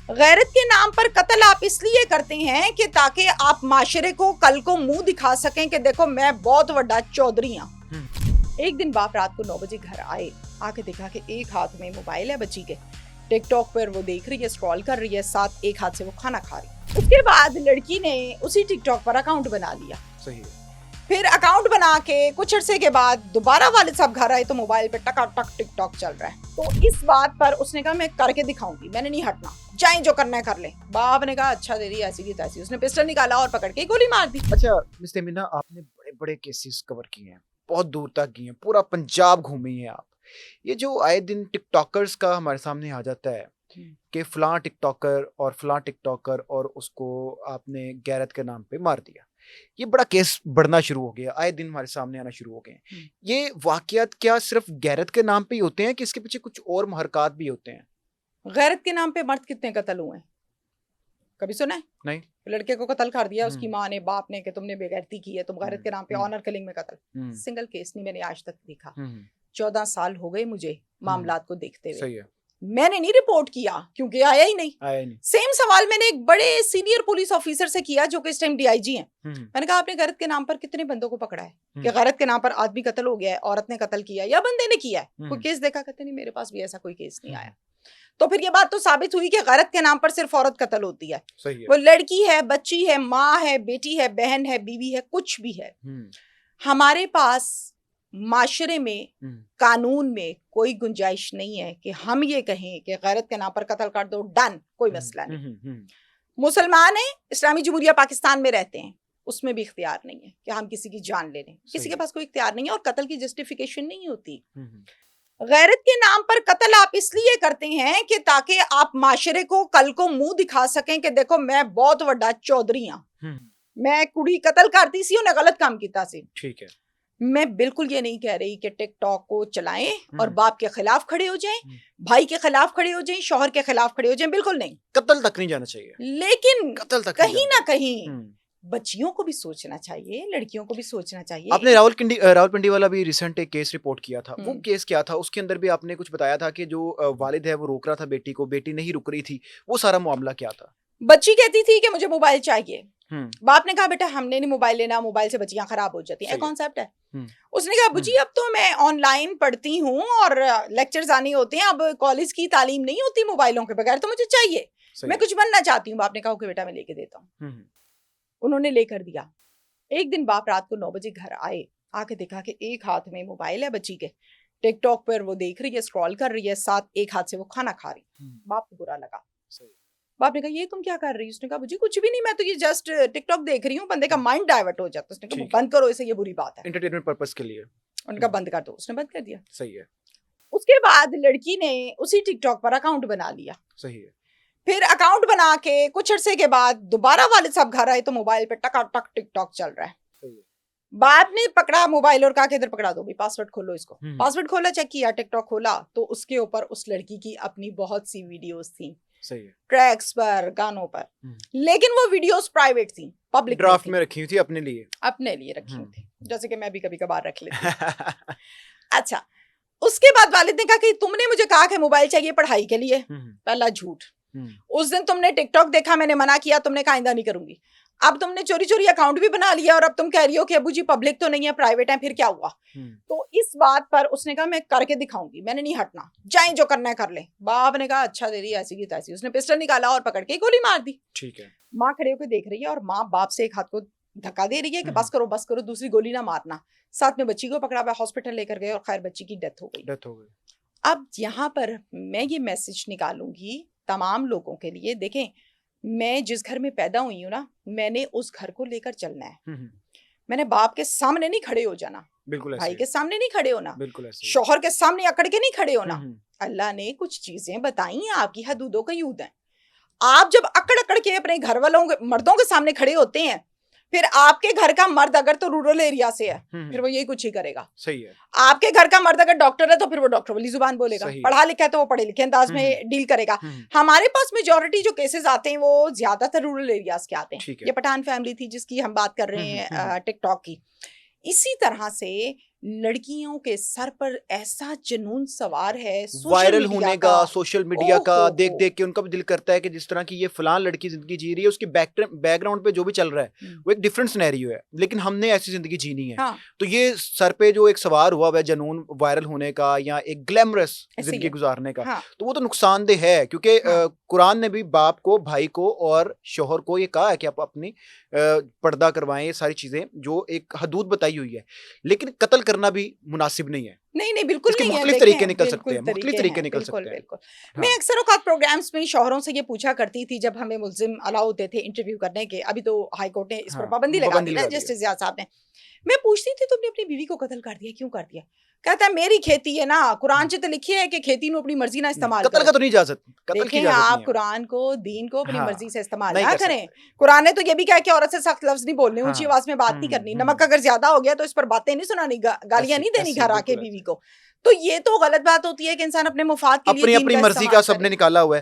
गैरत के नाम पर कत्ल आप इसलिए करते हैं कि ताकि आप माशरे को कल को मुंह दिखा सकें कि देखो मैं बहुत बड़ा चौधरी हूं। एक दिन बाप रात को 9 बजे घर आए, आके देखा कि एक हाथ में मोबाइल है बच्ची के, टिकटॉक पर वो देख रही है, स्क्रॉल कर रही है, साथ एक हाथ से वो खाना खा रही है। उसके बाद लड़की ने उसी टिकटॉक पर अकाउंट बना लिया। सही है। फिर अकाउंट बना के कुछ अरसे के बाद दोबारा वालिद साहब घर आए तो मोबाइल पे टकाटक टिकटॉक चल रहा है। तो इस बात पर उसने कहा मैं करके दिखाऊंगी, मैंने नहीं हटना, चाहे जो करना है कर ले। बाप ने कहा अच्छा दे दी, ऐसी की तैसी। उसने पिस्टल निकाला और पकड़ के गोली मार दी। अच्छा मिस तहमीना, आपने बड़े बड़े केसेस कवर किए हैं, बहुत दूर तक किए हैं, पूरा पंजाब घूमी हैं आप। ये जो आए दिन टिकटॉकर्स का हमारे सामने आ जाता है कि फलां टिकटॉकर और फलां टिकटॉकर और उसको आपने गैरत के नाम पे मार दिया, ये बड़ा केस बढ़ना शुरू हो गया, आए दिन हमारे सामने आना शुरू हो गए। ये वाकयात क्या सिर्फ गैरत के नाम पे ही होते हैं कि इसके पीछे कुछ और महरकात भी होते हैं? गैरत के नाम पे मर्द कितने कत्ल हुए हैं, कभी सुना है? नहीं। लड़के को कत्ल कर दिया उसकी माँ ने, बाप ने, कि तुमने बेगैरती की है, तुम गैरत के नाम पे ऑनर किलिंग में कत्ल। सिंगल केस नहीं मैंने आज तक देखा। 14 साल हो गए मुझे मामलात को देखते हुए। सही है। मैंने नहीं रिपोर्ट किया क्योंकि आया ही नहीं। सेम सवाल मैंने एक बड़े सीनियर पुलिस ऑफिसर से किया जो कि इस टाइम डीआईजी हैं। मैंने कहा आपने गैरत के नाम पर कितने बंदों को पकड़ा है कि गैरत के नाम पर आदमी कत्ल हो गया है, औरत ने कत्ल किया या बंदे ने किया है, कोई केस देखा? कहते नहीं मेरे पास भी ऐसा कोई केस नहीं आया। तो फिर ये बात तो साबित हुई कि गैरत के नाम पर सिर्फ औरत कत्ल होती है। वो लड़की है, बच्ची है, माँ है, बेटी है, बहन है, बीवी है, कुछ भी है। हमारे पास माशरे में, कानून में कोई गुंजाइश नहीं है कि हम ये कहें कि गैरत के नाम पर कत्ल कर दो, डन, कोई मसला नहीं। मुसलमान है, इस्लामी जमहूरिया पाकिस्तान में रहते हैं, उसमें भी इख्तियार नहीं है कि हम किसी की जान ले लें। किसी के पास कोई इख्तियार नहीं है और कत्ल की जस्टिफिकेशन नहीं होती। गैरत के नाम पर कत्ल आप इसलिए करते हैं कि ताकि आप माशरे को कल को मुंह दिखा सकें कि देखो मैं बहुत बड़ा चौधरी हूं, मैं कुड़ी कत्ल करती सी, उन्हें गलत काम किया सी। ठीक है। मैं बिल्कुल ये नहीं कह रही कि टिकटॉक को चलाएं और बाप के खिलाफ खड़े हो जाएं, भाई के खिलाफ खड़े हो जाएं, शौहर के खिलाफ खड़े हो जाएं, बिल्कुल नहीं। कत्ल तक नहीं जाना चाहिए, लेकिन कत्ल तक कहीं ना कहीं बच्चियों को भी सोचना चाहिए, लड़कियों को भी सोचना चाहिए। आपने रावलपिंडी वाला भी रिसेंट एक केस रिपोर्ट किया था, वो केस क्या था? उसके अंदर भी आपने कुछ बताया था कि जो वालिद है वो रोक रहा था बेटी को, बेटी नहीं रुक रही थी, वो सारा मामला क्या था? बच्ची कहती थी कि मुझे मोबाइल चाहिए। बाप ने कहा बेटा हमने नहीं मोबाइल लेना, मोबाइल से बच्चियां खराब हो जाती हैं, कॉन्सेप्ट है। उसने कहा बुजी अब तो मैं ऑनलाइन पढ़ती हूँ और लेक्चर्स आने होते हैं, अब कॉलेज की तालीम नहीं होती मोबाइलों के बगैर, तो मुझे चाहिए, मैं कुछ बनना चाहती हूँ। बाप ने कहा कि बेटा मैं लेके देता हूँ। उन्होंने लेकर दिया। एक दिन बाप रात को 9 बजे घर आए, आके देखा कि एक हाथ में मोबाइल है बच्ची के, टिकटॉक पर वो देख रही है, स्क्रॉल कर रही है, साथ एक हाथ से वो खाना खा रही। बाप को बुरा लगा। बाप ने कहा ये तुम क्या कर रही हो? उसने कहा बुजी कुछ भी नहीं, मैं तो ये जस्ट टिकटॉक देख रही हूँ, बंदे का माइंड डाइवर्ट हो जाता है। उसने कहा बंद करो इसे, ये बुरी बात है, एंटरटेनमेंट पर्पस के लिए। उनका बंद कर दो। उसने बंद कर दिया। सही है। उसके बाद लड़की ने उसी टिकटॉक पर अकाउंट बना लिया। सही है। फिर अकाउंट बना के कुछ अरसे के बाद दोबारा वालिद साहब घर आए तो मोबाइल पे टकाटक टिकटॉक चल रहा है। बाप ने पकड़ा मोबाइल और कहा कि इधर पकड़ा दो भाई, पासवर्ड खोलो इसको। पासवर्ड खोला, चेक किया, टिकटॉक खोला तो उसके ऊपर उस लड़की की अपनी बहुत सी वीडियोस थी। सही है। ट्रैक्स पर, गानों पर, लेकिन वो वीडियोस प्राइवेट थी, पब्लिक ड्राफ्ट में रखी हुई थी, अपने लिए रखी हुई थी, जैसे कि मैं भी कभी कभार रख लेती। अच्छा, उसके बाद वालिद ने कहा कि तुमने मुझे कहा कि मोबाइल चाहिए पढ़ाई के लिए, पहला झूठ। उस दिन तुमने टिकटॉक देखा, मैंने मना किया, तुमने कहा आइंदा नहीं करूंगी। अब तुमने चोरी चोरी अकाउंट भी बना लिया और अब तुम कह रही हो कि अबू जी पब्लिक तो नहीं है, प्राइवेट है, फिर क्या हुआ? तो इस बात पर उसने कहा मैं करके दिखाऊंगी, मैंने नहीं हटना, चाहे जो करना है कर ले। बाप ने कहा अच्छा दे दी, ऐसी की तैसी। उसने पिस्टल निकाला और पकड़ के गोली मार दी। ठीक है। माँ खड़े होकर देख रही है और माँ बाप से एक हाथ को धक्का दे रही है कि बस करो, दूसरी गोली ना मारना। साथ में बच्ची को पकड़ा हुआ हॉस्पिटल लेकर गए और खैर बच्ची की डेथ हो गई। अब यहाँ पर मैं ये मैसेज निकालूंगी तमाम लोगों के लिए, देखें मैं जिस घर में पैदा हुई हूँ ना, मैंने उस घर को लेकर चलना है। मैंने बाप के सामने नहीं खड़े हो जाना, बिल्कुल भाई के सामने नहीं खड़े होना, बिल्कुल ऐसे, शौहर के सामने अकड़ के नहीं खड़े होना। अल्लाह ने कुछ चीजें बताई, आपकी हदूदों का यूद है। आप जब अकड़ अकड़ के अपने घर वालों मर्दों के सामने खड़े होते हैं, फिर आपके घर का मर्द अगर तो रूरल एरिया से है फिर वो यही कुछ ही करेगा। सही है। आपके घर का मर्द अगर डॉक्टर है तो फिर वो डॉक्टर वाली जुबान बोलेगा, पढ़ा लिखा है तो वो पढ़े लिखे अंदाज में डील करेगा। हमारे पास मेजॉरिटी जो केसेस आते हैं वो ज्यादातर रूरल एरियाज के आते हैं। ये पठान फैमिली थी जिसकी हम बात कर रहे हैं टिकटॉक की। इसी तरह से लड़कियों के सर पर ऐसा जुनून सवार है वायरल होने का, सोशल मीडिया का देख ओहो। देख के उनका भी दिल करता है कि जिस तरह की ये फलां लड़की जिंदगी जी रही है, उसकी बैकग्राउंड पे जो भी चल रहा है वो एक डिफरेंट सिनेरियो है, लेकिन हमने ऐसी जिंदगी जीनी है। हाँ, तो ये सर पे जो एक सवार हुआ है जुनून वायरल होने का या एक ग्लैमरस ऐसे ही जिंदगी है। गुजारने का, हाँ, तो वो तो नुकसानदेह है, क्योंकि हाँ। कुरान ने भी बाप को, भाई को और शोहर को ये कहा है कि आप अपनी पर्दा करवाएं, ये सारी चीजें जो एक हदूद बताई हुई है, लेकिन कत्ल करना भी मुनासिब नहीं है। नहीं बिल्कुल इसके नहीं है। मुख्तलिफ देखें, तरीके निकल सकते बिल्कुल हैं, मुख्तलिफ तरीके निकल बिल्कुल सकते हैं। बिल्कुल। हाँ। मैं अक्सर औकात प्रोग्राम्स में शौहरों से ये पूछा करती थी जब हमें मुल्जिम अलाउ होते थे इंटरव्यू करने के, अभी तो हाई कोर्ट ने इस पर हाँ, पाबंदी लगा पाबंदी दी ना लगा दी है। जस्टिस जियाद साहब ने। मैं पूछती थी तुमने अपनी बीवी को कत्ल कर दिया, क्यों कर दिया? कहता है मेरी खेती है ना, कुरान च तो लिखी है कि खेती नु अपनी मर्जी ना नहीं, इस्तेमाल कत्ल करो। का तो नहीं इजाजत, कत्ल की देखें इजाजत नहीं आप है। कुरान को, दीन को अपनी हाँ, मर्जी से इस्तेमाल नहीं ना कर करें। सकते। कुरान ने तो ये भी कहा कि औरत से सख्त लफ्ज नहीं बोलने, ऊंची हाँ, आवाज में बात नहीं करनी, नमक अगर ज्यादा हो गया तो इस पर बातें नहीं सुनानी, गालियां ऐसे नहीं देनी ऐसे घर आके बिल्कुल बीवी को। तो ये तो गलत बात होती है कि इंसान अपने मुफाद के लिए अपनी दीन अपनी का मर्जी का इस्तेमाल सबने करे। निकाला हुआ है।